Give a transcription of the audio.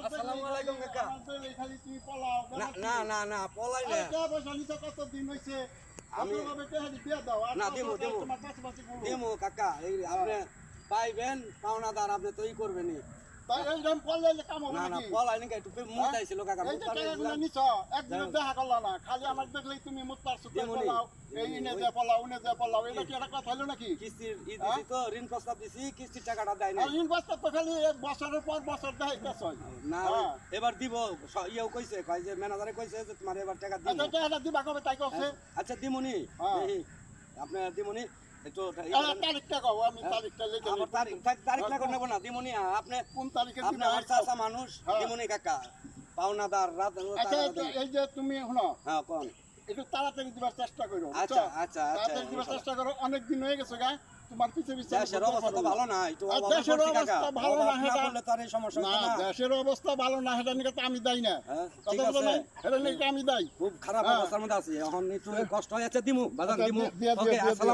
আসসালামু আলাইকুম কাকা। না না না পলাই না আমি না দিমু কাকা। এই আপনি পাইবেন পাওনাদার, আপনি তো ই করবেন না না পলাই নাকি একটু মুতাই ছিল কাকা। দেখা করলো না, খালি আমার দেখলেই তুমি মুতার সুতার পলাও, এই ইনে যে পলাও উনে যে পলাও, এটা কি একটা কথা হলো নাকি? কিস্তির ই দিছি তো, ঋণ প্রস্তাব দিছি, কিস্তির টাকাটা দেয় না। ঋণ প্রস্তাব তো খালি এক বছরের পর বছর দেখাইতেছ না এবার দিব। ইয়েও কইছে, কয় যে ম্যানেজারে কইছে যে তোমার এবার টাকা দিব। আচ্ছা টাকা দিবা কবে তাই কইছে? আচ্ছা দিমুনি, আপনি দিমুনি একটু তারিখটা কও, আমি তারিখটা লিখে আমার তারিখ লাগা নেব না। দিমুনি আপনি কোন তারিখে আপনি দিবা? আমার চাচা মানুষ। দিমুনি কাকা পাওনাদার রাত। আচ্ছা এই যে তুমি শুনো, হ্যাঁ কোন একটু তাড়াতাড়ি দিবার চেষ্টা করো। আচ্ছা আচ্ছা আচ্ছা তাড়াতাড়ি দিবার চেষ্টা করো, অনেক দিন হয়ে গেছে গা তোমার পিছে পিছে। দেশের অবস্থা তো ভালো না, একটু দেশের অবস্থা ভালো না না করলে তো আর এই সমস্যা না, হতো না। দেশের অবস্থা ভালো না সেটা নিয়ে তো আমি দায়ী না, ঠিক আছে, সেটা নিয়ে আমি দায়ী। খুব খারাপ অবস্থার মধ্যে আছি এখন, একটু কষ্ট হয়ে যাচ্ছে। দিমু বাজান দিমু। দিয়ে ওকে আসসালাম।